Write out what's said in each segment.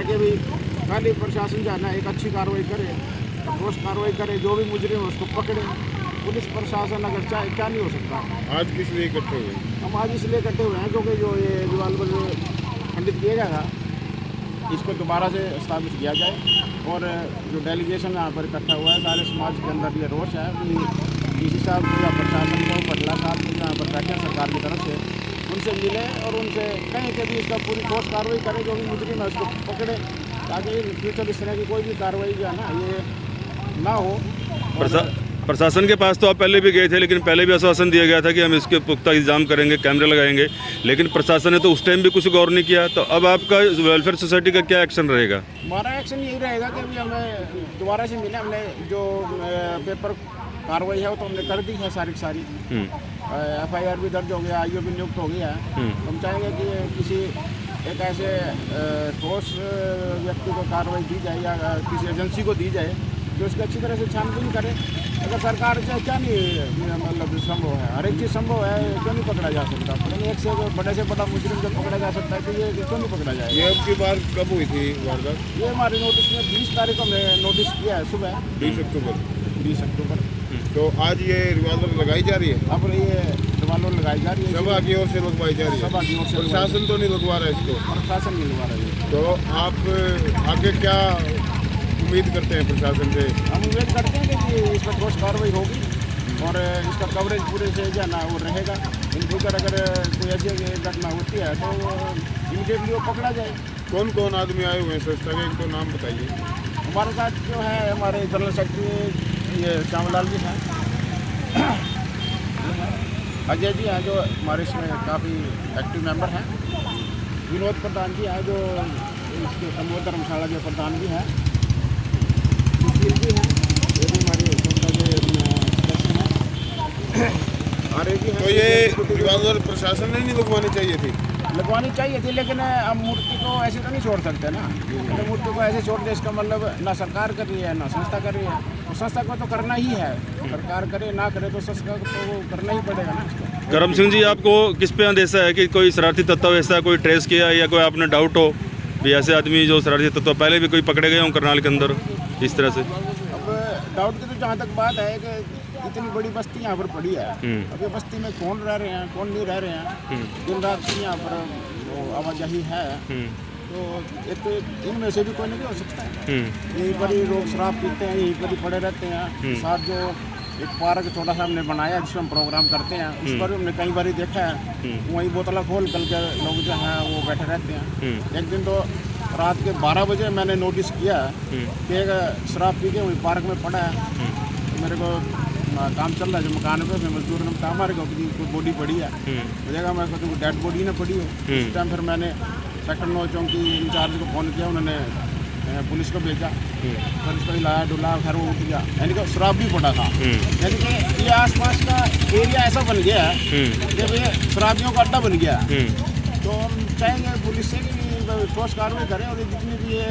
कि भी खाली प्रशासन जो है ना एक अच्छी कार्रवाई करे, ठोस कार्रवाई करे, जो भी मुजरिम है उसको पकड़े। पुलिस प्रशासन अगर चाहे क्या नहीं हो सकता। आज किस लिए इकट्ठे हुए? हम आज इसलिए इकट्ठे हुए हैं क्योंकि जो ये रिवाल्वर खंडित किया गया था इसको दोबारा से स्थापित किया जाए। और जो डेलीगेशन यहाँ पर इकट्ठा हुआ है सारे समाज के अंदर ये रोष है कि डीसी साहब को या प्रशासन को, पटला साहब को यहाँ पर बैठे सरकार की तरफ से, उनसे मिले और उनसे कहें कि भी इसका पूरी ठोस कार्रवाई करें, जो भी मुजरिम है उसको पकड़े, ताकि फ्यूचर इस तरह की कोई भी कार्रवाई जो है ना ये ना हो। प्रशासन के पास तो आप पहले भी गए थे, लेकिन पहले भी आश्वासन दिया गया था कि हम इसके पुख्ता इंतजाम करेंगे, कैमरे लगाएंगे, लेकिन प्रशासन ने तो उस टाइम भी कुछ गौर नहीं किया। तो अब आपका वेलफेयर सोसाइटी का क्या एक्शन रहेगा? हमारा एक्शन यही रहेगा कि अभी हमें दोबारा से मिले, हमने जो पेपर कार्रवाई है वो तो हमने कर दी है सारी FIR भी दर्ज हो गया, IO भी नियुक्त हो गया है। हम चाहेंगे कि किसी एक ऐसे ठोस व्यक्ति को कार्रवाई दी जाए या किसी एजेंसी को दी जाए जो उसकी अच्छी तरह से छानबीन करे। अगर सरकार से क्या नहीं मतलब संभव है, हर एक चीज़ संभव है, क्यों नहीं पकड़ा जा सकता? लेकिन एक से बड़े से बड़ा मुजरिम जब पकड़ा जा सकता है तो ये क्यों नहीं पकड़ा जाएगा? ये अब की बार कब हुई थी वारदात? ये हमारे नोटिस में 20 तारीख को हमने नोटिस किया है सुबह 20 अक्टूबर। 20 अक्टूबर। तो आज ये रिवाल्वर लगाई जा रही है? अब ये रिवाल्वर लगाई जा रही है, सभा की ओर से लगवाई जा रही है? सभा की ओर से। प्रशासन तो नहीं लगवा रहा है इसको? प्रशासन नहीं लगवा रहा है। तो आप आगे क्या उम्मीद करते हैं प्रशासन से? हम उम्मीद करते हैं कि इस पर ठोस कार्रवाई होगी और इसका कवरेज पूरे से जो है ना वो रहेगा। इन फ्यूचर अगर कोई ऐसी घटना होती है तो इमीडिएटली वो पकड़ा जाए। कौन कौन आदमी आए हुए हैं संस्था के, इनको नाम बताइए। हमारे साथ जो है हमारे जनरल सेक्रेटरी ये श्यामलाल जी हैं, अजय जी हैं जो हमारे इसमें काफ़ी एक्टिव मेंबर हैं, विनोद प्रधान जी हैं जो इसके समूह धर्मशाला के प्रधान भी हैं, सुशील जी हैं ये भी हमारी संस्था के सदस्य हैं, आर्य जी हैं। तो ये रिवाल्वर प्रशासन ने नहीं लगवानी चाहिए थी? लगवानी चाहिए थी, लेकिन हम मूर्ति को ऐसे तो नहीं छोड़ सकते ना। तो मूर्ति को ऐसे छोड़ दे इसका मतलब ना सरकार कर रही है ना संस्था कर रही है। तो संस्था को तो करना ही है, सरकार करे ना करे तो संस्था को तो करना ही पड़ेगा ना इसको। करम सिंह जी, आपको किस पे अंदेशा है कि कोई शरारती तत्व ऐसा कोई ट्रेस किया या कोई आपने डाउट हो भी ऐसे आदमी जो शरारती तत्व पहले भी कोई पकड़े गए हों करनाल के अंदर इस तरह से? अब डाउट की तो जहाँ तक बात है कि इतनी बड़ी बस्ती यहाँ पर पड़ी है, अब ये बस्ती में कौन रह रहे हैं कौन नहीं रह रहे हैं, दिन रात की यहाँ पर आवाजाही है, तो एक तो इनमें से भी कोई नहीं हो सकता है। यहीं पर ही लोग शराब पीते हैं, यहीं पर ही पड़े रहते हैं। साथ जो एक पार्क छोटा सा हमने बनाया जिसमें हम प्रोग्राम करते हैं, उस पर हमने कई बार देखा है वहीं बोतला खोल कर के लोग जो हैं वो बैठे रहते हैं। एक दिन तो रात के 12 बजे मैंने नोटिस किया कि एक शराब पी के वहीं पार्क में पड़ा है। तो मेरे को काम चल रहा है जो मकान पे, मैं मजदूर ने कहा हमारे कोई बॉडी पड़ी है, जगह मैं तो डेड बॉडी ना पड़ी हो। उस टाइम फिर मैंने सेक्टर 9 चौकी इंचार्ज को फ़ोन किया, उन्होंने पुलिस को भेजा, फिर इसको हिलाया डुला, फिर वो उठ गया, यानी कि शराब भी पड़ा था। यानी कि ये आसपास का एरिया ऐसा बन गया है कि भाई शराबियों का अड्डा बन गया। तो हम चाहेंगे पुलिस से कि ठोस कार्रवाई करें और जितने भी ये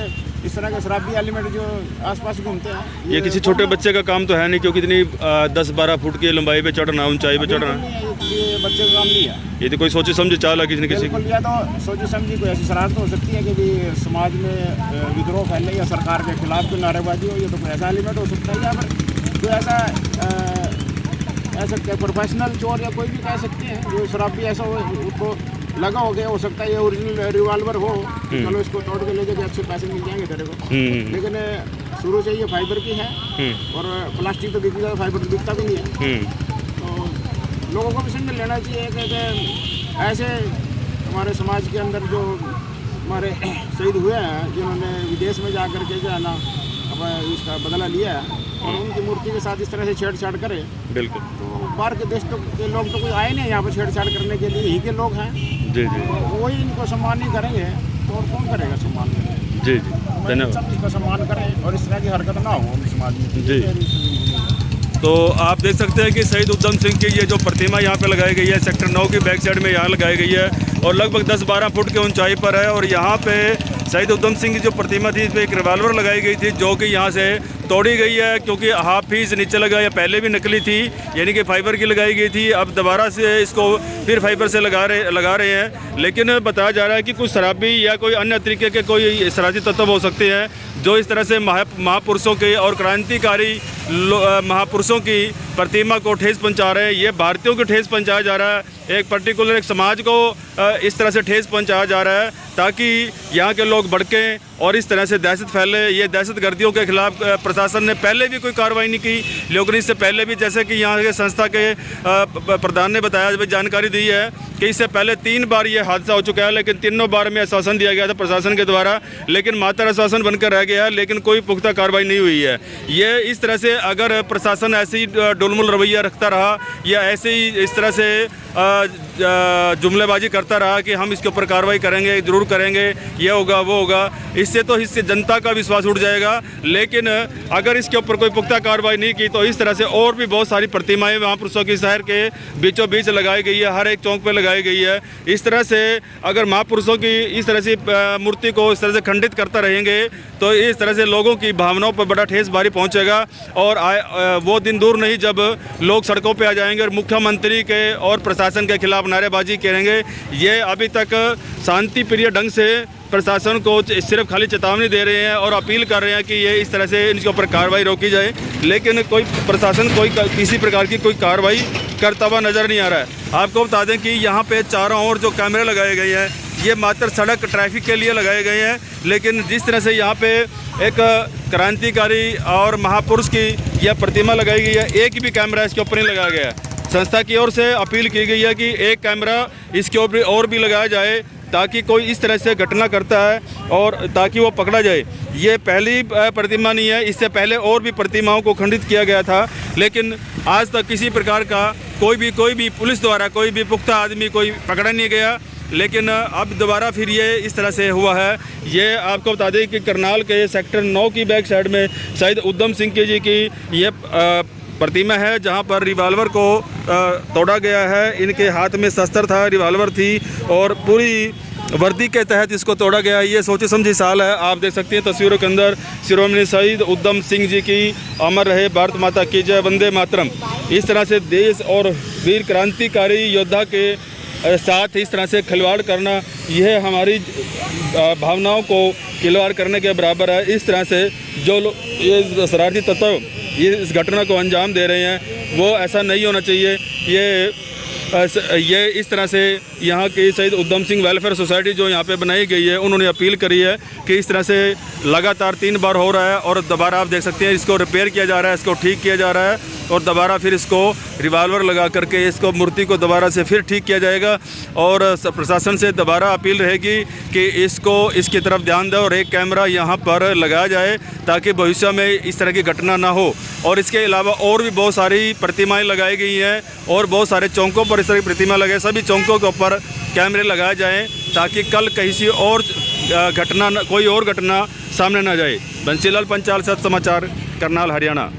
इस तरह के शराबी एलिमेंट जो आसपास घूमते हैं। ये किसी छोटे बच्चे का काम तो है नहीं, क्योंकि इतनी 10-12 फुट की लंबाई पे चढ़ना, ऊंचाई पे चढ़ना, ये बच्चे का काम नहीं है। ये तो कोई सोचे समझे चाल है किसी न किसी बिल्कुल, या तो सोची समझी कोई ऐसी शरारत हो सकती है कि भी समाज में विद्रोह फैले या सरकार के खिलाफ कोई नारेबाजी हो, ये तो कोई ऐसा एलिमेंट हो सकता है। या फिर कोई ऐसा प्रोफेशनल चोर या कोई भी कह सकते हैं जो शराबी ऐसा हो उसको लगा हो गया, हो सकता है ये ओरिजिनल रिवाल्वर हो, चलो इसको तोड़ के ले जाके अच्छे पैसे मिल जाएंगे तेरे को। लेकिन शुरू से ये फाइबर की है और प्लास्टिक तो बिक जाए, फाइबर तो बिकता भी नहीं है। तो लोगों को भी समझ लेना चाहिए कि ऐसे हमारे समाज के अंदर जो हमारे शहीद हुए हैं जिन्होंने विदेश में जा कर के जो है ना अब इसका बदला लिया है और उनकी मूर्ति के साथ इस तरह से छेड़छाड़ करे, बिल्कुल, तो बाहर के देश के लोग तो कोई आए नहीं यहाँ पर छेड़छाड़ करने के लिए, यहीं के लोग हैं। जी वही इनको सम्मान नहीं करेंगे तो और कौन करेगा सम्मान? जी धन्यवाद। सब इसका सम्मान करें और इस तरह की हरकत ना हो समाज में। जी, तो आप देख सकते हैं कि शहीद उधम सिंह की ये जो प्रतिमा यहाँ पे लगाई गई है सेक्टर 9 की बैक साइड में यहाँ लगाई गई है और लगभग 10-12 फुट की ऊंचाई पर है और यहाँ पे शहीद उधम सिंह की जो प्रतिमा थी इसमें एक रिवाल्वर लगाई गई थी जो कि यहाँ से तोड़ी गई है, क्योंकि हाफ फीस नीचे लगा या पहले भी नकली थी, यानी कि फाइबर की लगाई गई थी। अब दोबारा से इसको फिर फाइबर से लगा रहे हैं। लेकिन बताया जा रहा है कि कुछ शराबी या कोई अन्य तरीके के कोई शरारती तत्व हो सकते हैं जो इस तरह से महापुरुषों के और क्रांतिकारी महापुरुषों की प्रतिमा को ठेस पहुंचा रहे हैं। ये भारतीयों को ठेस पहुंचाया जा रहा है, एक पर्टिकुलर एक समाज को इस तरह से ठेस पहुंचाया जा रहा है ताकि यहाँ के लोग भड़कें और इस तरह से दहशत फैले। ये दहशत गर्दियों के खिलाफ प्रशासन ने पहले भी कोई कार्रवाई नहीं की, लेकिन इससे पहले भी जैसे कि यहाँ के संस्था के प्रधान ने बताया, जानकारी दी है कि इससे पहले 3 बार ये हादसा हो चुका है, लेकिन तीनों बार में आश्वासन दिया गया था प्रशासन के द्वारा, लेकिन मात्र आश्वासन बनकर रह गया है, लेकिन कोई पुख्ता कार्रवाई नहीं हुई है। ये इस तरह से अगर प्रशासन ऐसे ही डुलमुल रवैया रखता रहा या ऐसे ही इस तरह से जुमलेबाजी करता रहा कि हम इसके ऊपर कार्रवाई करेंगे, ज़रूर करेंगे, ये होगा वो होगा, इससे तो इससे जनता का विश्वास उठ जाएगा। लेकिन अगर इसके ऊपर कोई पुख्ता कार्रवाई नहीं की तो इस तरह से और भी बहुत सारी प्रतिमाएं महापुरुषों की शहर के बीचों बीच लगाई गई है, हर एक चौक पे लगाई गई है। इस तरह से अगर महापुरुषों की इस तरह से मूर्ति को इस तरह से खंडित करता रहेंगे तो इस तरह से लोगों की भावनाओं पर बड़ा ठेस भारी पहुँचेगा और वो दिन दूर नहीं जब लोग सड़कों पर आ जाएंगे और मुख्यमंत्री के और प्रशासन के खिलाफ नारेबाजी करेंगे। ये अभी तक शांति प्रिय ढंग से प्रशासन को सिर्फ खाली चेतावनी दे रहे हैं और अपील कर रहे हैं कि ये इस तरह से इनके ऊपर कार्रवाई रोकी जाए, लेकिन कोई प्रशासन कोई किसी प्रकार की कोई कार्रवाई करता हुआ नज़र नहीं आ रहा है। आपको बता दें कि यहाँ पे चारों ओर जो कैमरे लगाए गए हैं ये मात्र सड़क ट्रैफिक के लिए लगाए गए हैं, लेकिन जिस तरह से यहाँ पे एक क्रांतिकारी और महापुरुष की यह प्रतिमा लगाई गई है, एक भी कैमरा इसके ऊपर नहीं लगाया गया है। संस्था की ओर से अपील की गई है कि एक कैमरा इसके ऊपर और भी लगाया जाए ताकि कोई इस तरह से घटना करता है और ताकि वो पकड़ा जाए। ये पहली प्रतिमा नहीं है, इससे पहले और भी प्रतिमाओं को खंडित किया गया था, लेकिन आज तक किसी प्रकार का कोई भी पुलिस द्वारा कोई भी पुख्ता आदमी कोई पकड़ा नहीं गया। लेकिन अब दोबारा फिर ये इस तरह से हुआ है। ये आपको बता दें कि करनाल के सेक्टर 9 की बैक साइड में शहीद उधम सिंह जी की ये प्रतिमा है जहां पर रिवाल्वर को तोड़ा गया है। इनके हाथ में शस्त्र था, रिवाल्वर थी और पूरी वर्दी के तहत इसको तोड़ा गया है। ये सोची समझी साल है। आप देख सकते हैं तस्वीरों के अंदर शिरोमणि शहीद उधम सिंह जी की अमर रहे भारत माता की जय, वंदे मातरम। इस तरह से देश और वीर क्रांतिकारी योद्धा के साथ इस तरह से खिलवाड़ करना यह हमारी भावनाओं को खिलवाड़ करने के बराबर है। इस तरह से जो लोग ये शरारती तत्व ये इस घटना को अंजाम दे रहे हैं वो ऐसा नहीं होना चाहिए। ये इस तरह से यहाँ की शहीद उधम सिंह वेलफेयर सोसाइटी जो यहाँ पे बनाई गई है उन्होंने अपील करी है कि इस तरह से लगातार 3 बार हो रहा है और दोबारा आप देख सकते हैं इसको रिपेयर किया जा रहा है, इसको ठीक किया जा रहा है और दोबारा फिर इसको रिवाल्वर लगा करके इसको मूर्ति को दोबारा से फिर ठीक किया जाएगा। और प्रशासन से दोबारा अपील रहेगी कि इसको इसकी तरफ ध्यान दें और एक कैमरा यहाँ पर लगाया जाए ताकि भविष्य में इस तरह की घटना ना हो। और इसके अलावा और भी बहुत सारी प्रतिमाएं लगाई गई हैं और बहुत सारे चौकों पर इस तरह की प्रतिमा लगे, सभी चौकों के ऊपर कैमरे लगाए जाएँ ताकि कल किसी और घटना कोई और घटना सामने ना जाए। बंसीलाल पंचाल, सच समाचार, करनाल, हरियाणा।